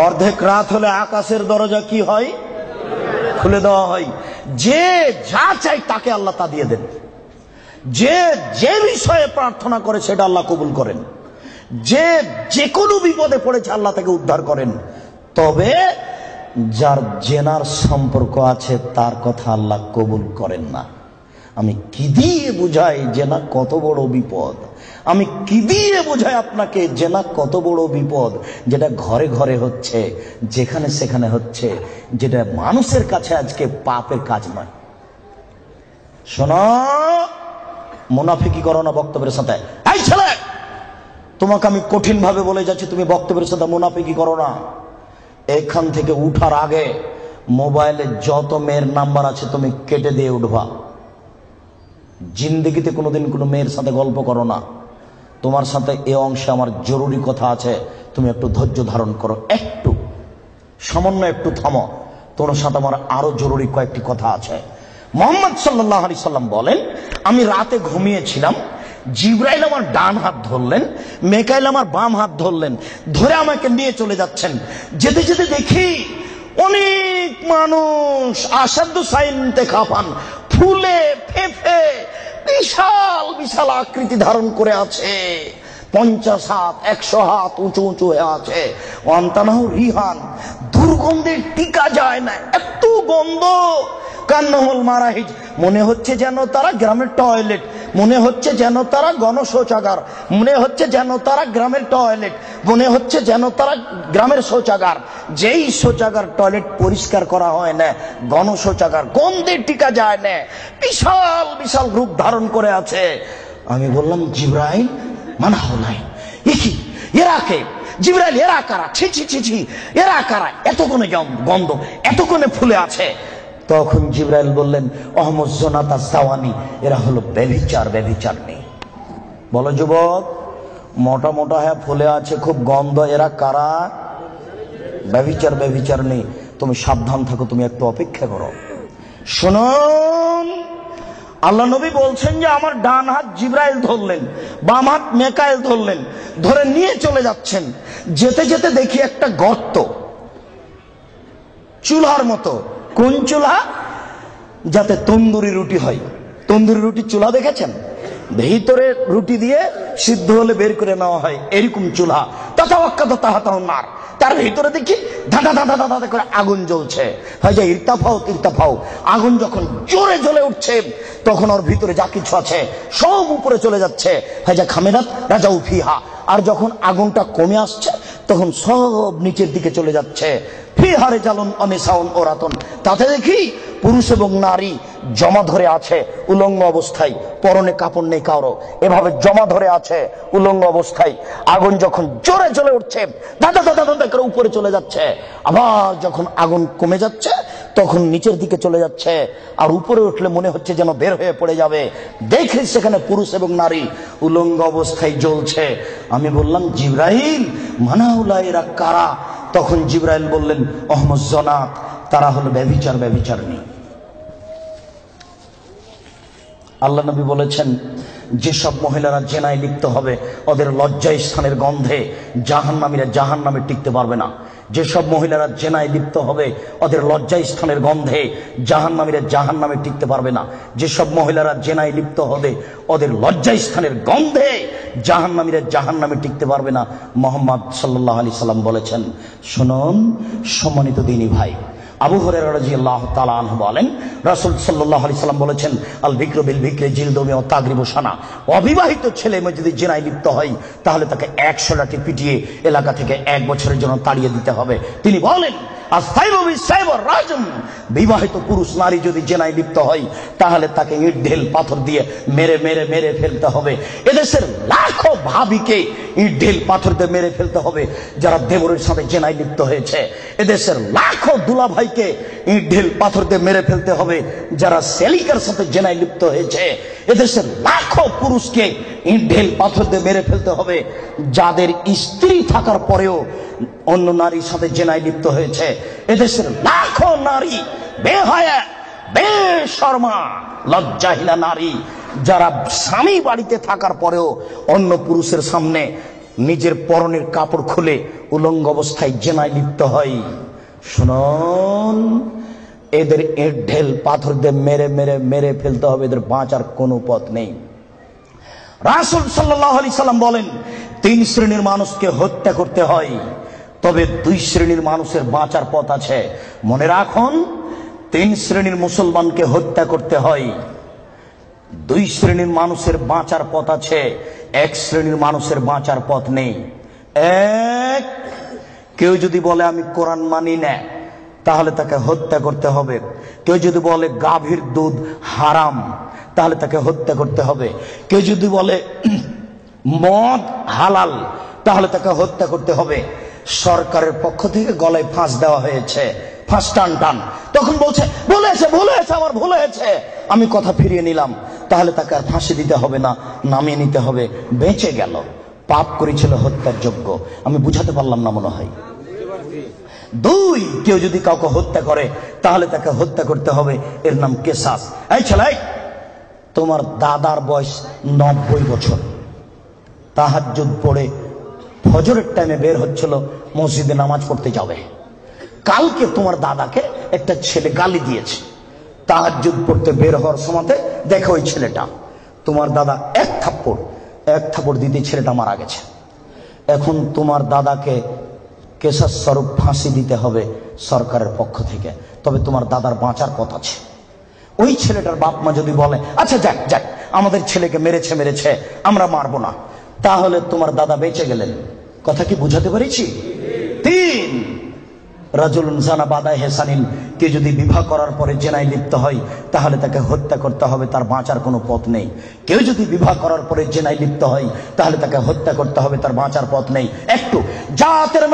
অর্ধেক রাত হলে আকাশের দরজা কি হয়? খুলে দেওয়া হয়। যে যা চাই তাকে আল্লাহ তা দিয়ে দেন। যে যে বিষয়ে প্রার্থনা করে সেটা আল্লাহ কবুল করেন। যে যে কোনো বিপদে পড়েছে আল্লাহ তাকে উদ্ধার করেন। তবে যার জেনার সম্পর্ক আছে তার কথা আল্লাহ কবুল করেন না। আমি কি দিয়ে বুঝাই জেনা কত বড় বিপদ? আমি কি দিয়ে বুঝাই আপনাকে জেনা কত বড় বিপদ? যেটা ঘরে ঘরে হচ্ছে, যেখানে সেখানে হচ্ছে, যেটা মানুষের কাছে আজকে পাপের কাজ নয়। শোনো, মুনাফিকি করো না বক্তব্যের সাথে। এই ছেলে, তোমাকে আমি কঠিন ভাবে বলে যাচ্ছি, তুমি বক্তব্যের সাথে মুনাফিকি করো না। এখান থেকে উঠার আগে মোবাইলে যত মেয়ের নাম্বার আছে তুমি কেটে দিয়ে উঠবা। জিন্দগিতে কোনোদিন কোনো মেয়ের সাথে গল্প করো না। তোমার সাথে এ অংশে আমার জরুরি কথা আছে, তুমি একটু ধৈর্য ধারণ করো, একটু সামান্য একটু থামো। তোমার সাথে আমার আরো জরুরি কয়েকটি কথা আছে। মুহাম্মদ সাল্লাল্লাহু আলাইহি সাল্লাম বলেন, আমি রাতে ঘুমিয়েছিলাম, জিবরাইল আমার ডান হাত ধরলেন, মিকাইল আমার বাম হাত ধরলেন, ধরে আমাকে নিয়ে চলে যাচ্ছেন। যেতে যেতে দেখি অনেক মানুষ আসাদু সাইনতে খাপান, ফুলে ফেফে বিশাল বিশাল আকৃতি ধারণ করে আছে। 50 হাত 100 হাত উঁচু উঁচু হয়ে আছে। ওয়ান্তানাহু রিহান, দুর্গন্ধে টিকা যায় না, এত গন্ধ। কান্নাহুল মারাহিজ, মনে হচ্ছে যেন তারা গ্রামের টয়লেট, মনে হচ্ছে যেন তারা গণশৌচাগার, মনে হচ্ছে যেন তারা গ্রামের টয়লেট, মনে হচ্ছে যেন তারা গ্রামের শৌচাগার। যেই শৌচাগার টয়লেট পরিষ্কার করা হয় না, গণশৌচাগার, গন্ধে টিকা যায় না, বিশাল বিশাল রূপ ধারণ করে আছে। আমি বললাম, জিবরাইল মানা হলাই, এরা কে? জিবরাইল, এরা কারা? ছি ছি ছি ছি, এরা কারা? এত কোনে গন্ধ, এত কোনে ফুলে আছে। তখন জিবরাইল বললেন, অহমদ জোনাতা সাওয়ানি, এরা হলো ব্যভিচার, ব্যভিচার নেই। বলো যুবক, মোটা মোটা হ্যাঁ ফুলে আছে, খুব গন্ধ, এরা কারা? ব্যভিচার, ব্যভিচার নেই। তুমি সাবধান থাকো, তুমি একটু অপেক্ষা করো। শুনুন, আল্লাহ নবী বলছেন যে আমার ডান হাত জিবরাইল ধরলেন, বাম হাত মিকাইল ধরলেন, ধরে নিয়ে চলে যাচ্ছেন। যেতে যেতে দেখি একটা গর্ত, চুলার মতো। কোন চুলা? যাতে তন্দুরি রুটি হয়। তন্দুরি রুটি চুলা দেখেছেন? ভিতরে রুটি দিয়ে সিদ্ধ হলে বের করে নেওয়া হয়, এরকম চুলা। তার তার ভিতরে দেখি ধাঁধা ধাঁধা ধাঁধা করে আগুন জ্বলছে। হয় যে ইরতাফাও ইরতাফাও, আগুন যখন জোরে জ্বলে উঠছে তখন ওর ভিতরে যা কিছু আছে সব উপরে চলে যাচ্ছে। হয় যে খামেরাত রাজাউ ফিহা, আর যখন আগুনটা কমে আসছে তখন সব নিচের দিকে চলে যাচ্ছে। ফিহারে জালুন অনিসাউন ওরাতন, তাতে দেখি পুরুষ এবং নারী জমা ধরে আছে উলঙ্গ অবস্থায়, পরনে কাপড় নেই কারো, এভাবে জমা ধরে আছে উলঙ্গ অবস্থায়। আগুন যখন জোরে জ্বলে উঠছে দাদা দাদা দাদা করে উপরে চলে যাচ্ছে, আবার যখন আগুন কমে যাচ্ছে তখন নিচের দিকে চলে যাচ্ছে, আর উপরে উঠলে মনে হচ্ছে যেন বের হয়ে পড়ে যাবে। দেখি সেখানে পুরুষ এবং নারী উলঙ্গ অবস্থায় জ্বলছে। আমি বললাম, জিবরাইল মানাউলা, এরা কারা? তখন জিবরাইল বললেন, অহমদ জনাত, তারা হলো ব্যভিচার, ব্যভিচার নেই। আল্লাহ নবী বলেছেন, যেসব মহিলারা জেনায় লিপ্ত হবে ওদের লজ্জায় স্থানের গন্ধে জাহান্নামীরা জাহান্নামে টিকতে পারবে না। যেসব মহিলারা জেনায় লিপ্ত হবে ওদের লজ্জায় স্থানের গন্ধে জাহান্নামীরা জাহান্নামে টিকতে পারবে না। যেসব মহিলারা জেনায় লিপ্ত হবে ওদের লজ্জায় স্থানের গন্ধে জাহান্নামীরা জাহান্নামে টিকতে পারবে না। মুহাম্মদ সাল্লাল্লাহু আলাইহি সাল্লাম বলেছেন। শুনুন সম্মানিত দিনী ভাই, আবু হুরায়রা রাদিয়াল্লাহু তাআলা আনহু বলেন, রাসূল সাল্লাল্লাহু আলাইহি সাল্লাম বলেছেন, আল বিকরু বিল বিকরি জিলদু মিয়া তাগরিবু সানা। অবিবাহিত ছেলে মেয়ে যদি জেনায় লিপ্ত হয় তাহলে তাকে 100 লাঠি পিটিয়ে এলাকা থেকে 1 বছরের জন্য তাড়িয়ে দিতে হবে। তিনি বলেন, আসাইবু বিসাইবু রাজম, বিবাহিত পুরুষ নারী যদি জেনায় লিপ্ত হয় তাহলে তাকে ইট ঢেল পাথর দিয়ে মেরে মেরে মেরে ফেলতে হবে। এদেশের লাখো ভাবিকে ইট ঢেল পাথর দিয়ে মেরে ফেলতে হবে যারা দেবরের সাথে জেনায় লিপ্ত হয়েছে। এদেশের লাখো দুলা ভাইকে ইট ঢেল পাথর দিয়ে মেরে ফেলতে হবে যারা সেলিকার সাথে জেনায় লিপ্ত হয়েছে। এদেশের লাখো পুরুষকে ইট ঢেল পাথর দিয়ে মেরে ফেলতে হবে যাদের স্ত্রী থাকার পরেও অন্য নারীর সাথে জেনায় লিপ্ত হয়েছে। এদেশের লাখো নারী বেহায়া বেশরমা লজ্জাহীনা নারী যারা স্বামী বাড়িতে থাকার পরেও অন্য পুরুষের সামনে নিজের পরনের কাপড় খুলে উলঙ্গ অবস্থায় জেনায় লিপ্ত হয়। শুনুন, এদের ইট ঢেল পাথর দিয়ে মেরে মেরে মেরে ফেলতে হবে, এদের বাঁচার কোনো পথ নেই। রাসূল সাল্লাল্লাহু আলাইহি সাল্লাম বলেন, 3 শ্রেণীর মানুষকে হত্যা করতে হয়, তবে 2 শ্রেণীর মানুষের বাঁচার পথ আছে। মনে রাখুন, 3 শ্রেণীর মুসলমানকে হত্যা করতে হয়, 2 শ্রেণীর মানুষের বাঁচার পথ আছে, 1 শ্রেণীর মানুষের বাঁচার পথ নেই। এক, কেউ যদি বলে আমি কোরআন মানি না, তাহলে তাকে হত্যা করতে হবে। কেউ যদি বলে গাভীর দুধ হারাম, তাহলে তাকে হত্যা করতে হবে। কেউ যদি বলে মদ হালাল, তাহলে তাকে হত্যা করতে হবে। সরকারের পক্ষ থেকে গলায় ফাঁস দেওয়া হয়েছে, ফাঁস টান টান, তখন বলছে বলেছে বলেছে আমার ভুল হয়েছে, আমি কথা ফিরিয়ে নিলাম, তাহলে তাকে আর ফাঁসি দিতে হবে না, নামিয়ে নিতে হবে, বেঁচে গেল। পাপ করেছিল হত্যার যোগ্য। আমি বুঝাতে পারলাম না মনে হয়। 2, কেউ যদি কাউকে হত্যা করে তাহলে তাকে হত্যা করতে হবে, এর নাম কিসাস। এই ছেলে, তোমার দাদার বয়স 90 বছর, তাহাজ্জুদ পড়ে ফজরের টাইমে বের হচ্ছিল, মসজিদে নামাজ পড়তে যাবে। কালকে তোমার দাদাকে একটা ছেলে গালি দিয়েছে, তাহাজ্জুদ পড়তে বের হওয়ার সময় দেখো ওই ছেলেটা, তোমার দাদা এক থাপ্পড় দিতে ছেলেটা মারা গেছে। এখন তোমার দাদাকে কেসাস স্বরূপ ফাঁসি দিতে হবে সরকারের পক্ষ থেকে, তবে তোমার দাদার বাঁচার পথ আছে। ওই ছেলেটার বাপ মা যদি বলে আচ্ছা যাক যাক, আমাদের ছেলেকে মেরেছে, আমরা মারবো না, তাহলে তোমার দাদা বেঁচে গেলেন। কথা কি বুঝাতে পেরেছি? 3, রাজুলুন জানা বাদায় হেসানিন, কে যদি বিবাহ করার পরে জেনায় লিপ্ত হয় তাহলে তাকে হত্যা করতে হবে, তার বাঁচার কোনো পথ নেই। কেউ যদি বিবাহ করার পরে জেনায় লিপ্ত হয় তাহলে তাকে হত্যা করতে হবে, তার বাঁচার পথ নেই। একটু জাতের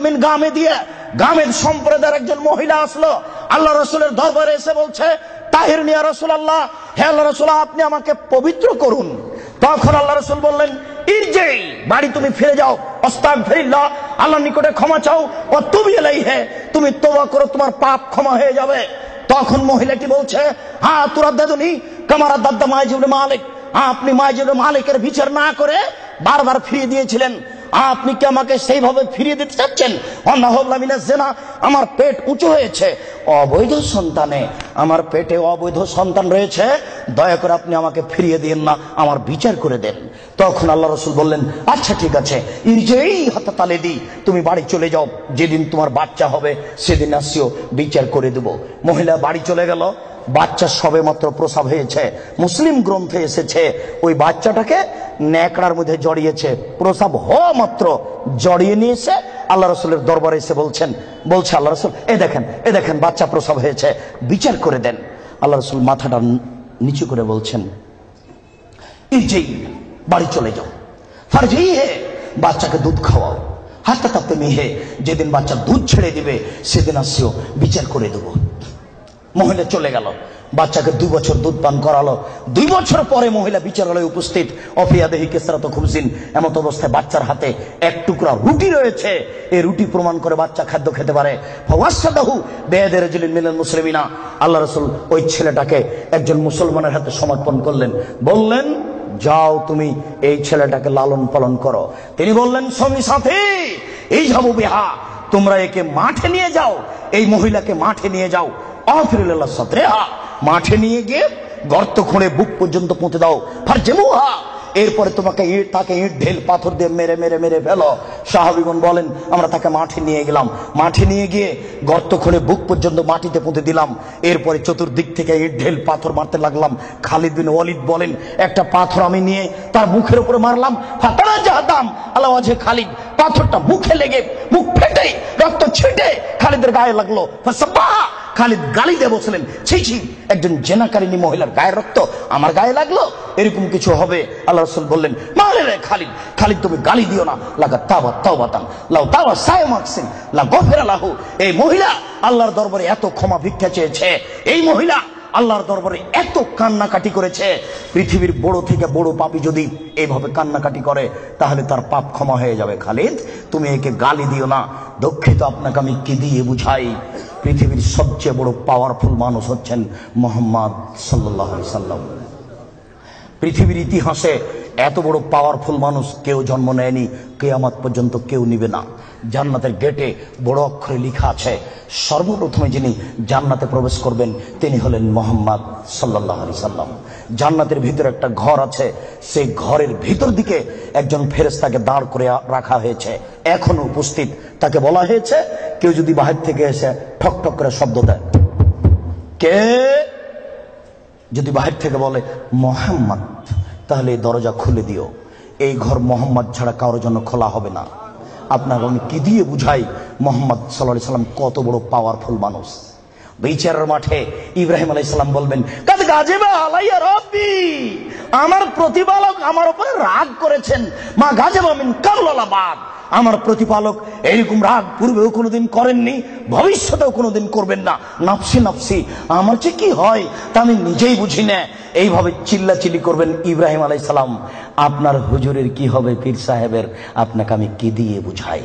মিন গামে দিয়ে গামের সম্প্রদায়ের একজন মহিলা আসলো আল্লাহ রাসূলের দরবারে, এসে বলছে তাহিরনি ইয়া রাসূলুল্লাহ, হে আল্লাহ রাসূল আপনি আমাকে পবিত্র করুন। তখন আল্লাহ রাসূল বললেন ইরজি, বাড়ি তুমি ফিরে যাও, আস্তাগফিরুল্লাহ, আল্লাহর নিকটে ক্ষমা চাও, ও তুবি ইলাইহি, তুমি তওবা করো, তোমার পাপ ক্ষমা হয়ে যাবে। তখন মহিলাটি বলছে হ্যাঁ তুরাদ্দাদুনি কামারা দাদ্দা মাইজুল মালিক, আপনি মাইজুল মালিকের বিচার না করে বারবার ফিরিয়ে দিয়েছিলেন, আপনি কি আমাকে সেইভাবে ফিরিয়ে দিতে চাচ্ছেন? আমার পেট উঁচু হয়েছে, অবৈধ সন্তানে আমার পেটে অবৈধ সন্তান রয়েছে, দয়া করে আপনি আমাকে ফিরিয়ে দিন না, আমার বিচার করে দেন। তখন আল্লাহ রাসূল বললেন আচ্ছা ঠিক আছে, ইরজেই হাতা তালে দি, তুমি বাড়ি চলে যাও, যেদিন তোমার বাচ্চা হবে সেদিন আসিও, বিচার করে দেব। মহিলা বাড়ি চলে গেল। বাচ্চা সবে মাত্র প্রসব হয়েছে, মুসলিম গ্রন্থে এসেছে ওই বাচ্চাটাকে ন্যাকড়ার মধ্যে জড়িয়েছে, প্রসব হওয়া মাত্র জড়িয়ে নিয়েছে আল্লাহ রাসূলের দরবারে এসে বলছে আল্লাহ রাসূল এ দেখেন বাচ্চা প্রসব হয়েছে, বিচার করে দেন। আল্লাহ রাসূল মাথাটা নিচু করে বলছেন ইরজি, বাড়ি চলে যাও, ফারজি হে, বাচ্চাকে দুধ খাওয়াও, হাসতে থাকতে মেহে, যেদিন বাচ্চা দুধ ছেড়ে দিবে সেদিন আসিও, বিচার করে দেবো। মহিলা চলে গেল, বাচ্চাকে 2 বছর দুধ পান করালো। 2 বছর পরে মহিলা বিচারালয়ে উপস্থিত, অফিয়াদেহি কেসরাত খুবজিন, এমত অবস্থায় বাচ্চার হাতে এক টুকরা রুটি রয়েছে, এই রুটি প্রমাণ করে বাচ্চা খাদ্য খেতে পারে। ফাওয়াসাদাহু বিয়াদি রাজুলিন মিনাল মুসলিমিনা, আল্লাহ রাসূল ওই ছেলেটাকে একজন মুসলমানের হাতে সমর্পণ করলেন, বললেন যাও তুমি এই ছেলেটাকে লালন পালন করো। তিনি বললেন সঙ্গী সাথী এই যাবো বিহা, তোমরা একে মাঠে নিয়ে যাও, এই মহিলাকে মাঠে নিয়ে যাও, আফরিল্লাহ সাদরিহা, মাঠে নিয়ে গিয়ে গর্ত খুঁড়ে বুক পর্যন্ত পুঁতে দাও, ফারজমুহা, এরপরে তোমাকে তাকে ইট ঢেল পাথর দিয়ে মেরে মেরে মেরে ফেলো। সাহাবীগণ বলেন আমরা তাকে মাঠে নিয়ে গেলাম, মাঠে নিয়ে গিয়ে গর্ত খুঁড়ে বুক পর্যন্ত মাটিতে পুঁতে দিলাম, এরপরে চতুর্দিক থেকে ইট ঢেল পাথর মারতে লাগলাম। খালিদ বিন ওয়ালিদ বলেন একটা পাথর আমি নিয়ে তার মুখের উপরে মারলাম, ফাতারা জাহাদাম আলা ওয়াজহি খালিদ, পাথরটা মুখে লেগে মুখ ফেটে রক্ত ছিটে খালিদের গায়ে লাগলো। ফাসাব্বাহা, খালিদ গালি দিয়ে বলছিলেন ছি ছি, একজন জেনাকারিনী মহিলার গায়ের রক্ত আমার গায়ে লাগলো, এরকম কিছু হবে? আল্লাহ রাসূল বললেন মারে রে খালিদ, খালিদ তুমি গালি দিও না, লাগা তাওবা তাওবাতান লাউ তাওয়া সায়মাকসিন লা গফিরা লাহু। এই মহিলা আল্লাহর দরবারে এত ক্ষমা ভিক্ষা চেয়েছে, এই মহিলা আল্লাহর দরবারে এত কান্নাকাটি করেছে, পৃথিবীর বড় থেকে বড় পাপী যদি এইভাবে কান্নাকাটি করে তাহলে তার পাপ ক্ষমা হয়ে যাবে। খালিদ তুমি একে গালি দিও না, দুঃখিত আপনাকে আমি কি দিয়ে বুঝাই, পৃথিবীর সবচেয়ে বড় পাওয়ারফুল মানুষ হচ্ছেন মুহাম্মদ সাল্লাল্লাহু আলাইহি সাল্লাম। পৃথিবীর ইতিহাসে এত বড় পাওয়ারফুল মানুষ কেউ জন্ম নেয়নি, কিয়ামত পর্যন্ত কেউ নিবে না। জান্নাতের গেটে বড় অক্ষরে লেখা আছে, সর্বপ্রথমে যিনি জান্নাতে প্রবেশ করবেন তিনি হলেন মুহাম্মদ সাল্লাল্লাহু আলাইহি সাল্লাম। জান্নাতের ভিতরে একটা ঘর আছে, সেই ঘরের ভিতর দিকে একজন ফেরেশতাকে দাঁড় করে রাখা হয়েছে, এখনো উপস্থিত। তাকে বলা হয়েছে, কেউ যদি বাহির থেকে এসে ঠক ঠক করে শব্দ দেয়, কে যদি বাহির থেকে বলে মুহাম্মদ, তাহলে এই দরজা খুলে দিও। এই ঘর মোহাম্মদ ছাড়া কারোর জন্য খোলা হবে না। আপনাকে আমি কি দিয়ে বুঝাই মোহাম্মদ সাল্লাল্লাহু আলাইহি সাল্লাম কত বড় পাওয়ারফুল মানুষ। বিচারের মাঠে ইব্রাহিম আলাইহিস সালাম বলবেন, কাদ গাজিবা আলাইয়া রাব্বি, আমার প্রতিপালক আমার উপরে রাগ করেছেন। মা গাজিবা মিন কাবলা বাদ, আমার প্রতিপালক এরকম রাগ পূর্বেও কোনোদিন করেননি, ভবিষ্যতেও কোনোদিন করবেন না। নফসি নফসি, আমার যে কি হয় তা আমি নিজেই বুঝি না। এইভাবে চিল্লাচিল্লি করবেন ইব্রাহিম আলাইহিস সালাম। আপনার হুজুরের কি হবে, পীর সাহেবের, আপনাকে আমি কি দিয়ে বুঝাই?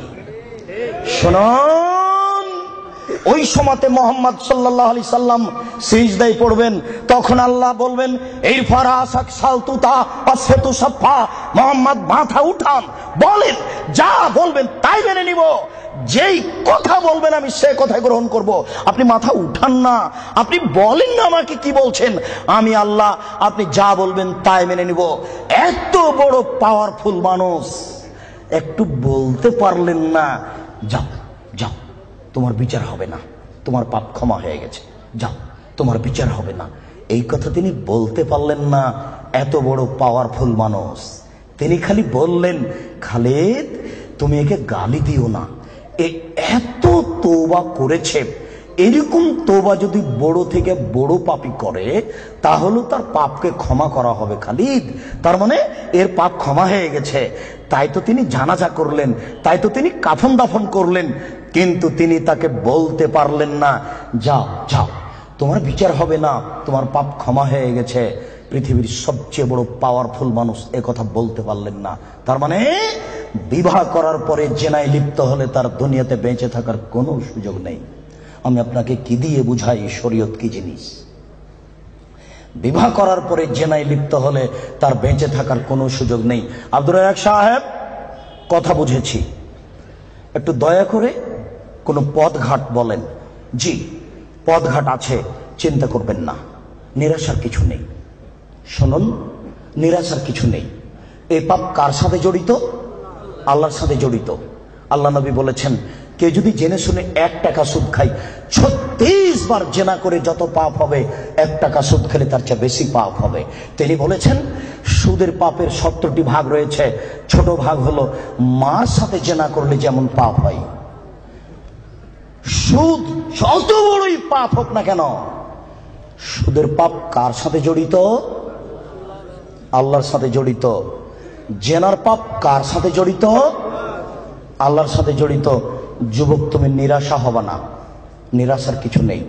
শুনুন, ওই সময়তে মোহাম্মদ সাল্লাল্লাহু আলাইহি সাল্লাম সিজদায় পড়বেন, তখন আল্লাহ বলবেন, এই ফারাসাক সালতুতা আসফাতু সাফা, মোহাম্মদ মাথা উঠান, বলেন, যা বলবেন তাই মেনে নিব, যেই কথা বলবেন আমি সে কথা গ্রহণ করব। আপনি মাথা উঠান না, আপনি বলেন না আমাকে কি বলছেন, আমি আল্লাহ, আপনি যা বলবেন তাই মেনে নিব। এত বড় পাওয়ারফুল মানুষ, একটু বলতে পারলেন না, যাও যাও তোমার বিচার হবে না, তোমার পাপ ক্ষমা হয়ে গেছে, যাও তোমার বিচার হবে না, এই কথা তিনি বলতে পারলেন না। এত বড় পাওয়ারফুল মানুষ, তিনি খালি বললেন, খালিদ তুমি একে গালি দিও না, এ এত তওবা করেছে, এরকম তওবা যদি বড় থেকে বড় পাপী করে তাহলে তার পাপকে ক্ষমা করা হবে খালিদ, তার মানে এর পাপ ক্ষমা হয়ে গেছে। তাই তো তিনি জানাজা করলেন, তাই তো তিনি কাফন দাফন করলেন, কিন্তু তিনি তাকে বলতে পারলেন না, যাও যাও তোমার বিচার হবে না, তোমার পাপ ক্ষমা হয়ে গেছে। পৃথিবীর সবচেয়ে বড় পাওয়ারফুল মানুষ এ কথা বলতে পারলেন না। তার মানে বিবাহ করার পরে জেনায় লিপ্ত হলে তার দুনিয়াতে বেঁচে থাকার কোনো সুযোগ নেই। আমি আপনাকে কি দিয়ে বুঝাই শরীয়ত কি জিনিস? বিবাহ করার পরে জেনায় লিপ্ত হলে তার বেঁচে থাকার কোনো সুযোগ নেই। আব্দুর রাজ্জাক সাহেব, কথা বুঝেছি, একটু দয়া করে কোনো পথঘাট বলেন। জি, পথঘাট আছে, চিন্তা করবেন না, নিরাশার কিছু নেই। শুনুন, নিরাশার কিছু নেই। এই পাপ কার সাথে জড়িত? আল্লাহর সাথে জড়িত। আল্লাহ নবী বলেছেন, কে যদি জেনে শুনে 1 টাকা সুদ খায়, 36 বার জেনা করে যত পাপ হবে, 1 টাকা সুদ খেলে তার চেয়ে বেশি পাপ হবে। তিনি বলেছেন, সুদের পাপের 70টি ভাগ রয়েছে, ছোট ভাগ হলো মার সাথে জেনা করলে যেমন পাপ হয়। সুদ যত বড়ই পাপ হোক না কেন, সুদের পাপ কার সাথে জড়িত? আল্লাহর সাথে জড়িত। জেনার পাপ কার সাথে জড়িত? আল্লাহর সাথে জড়িত। যুবক, তুমি নিরাশা হবে না, নিরাশার কিছু নেই।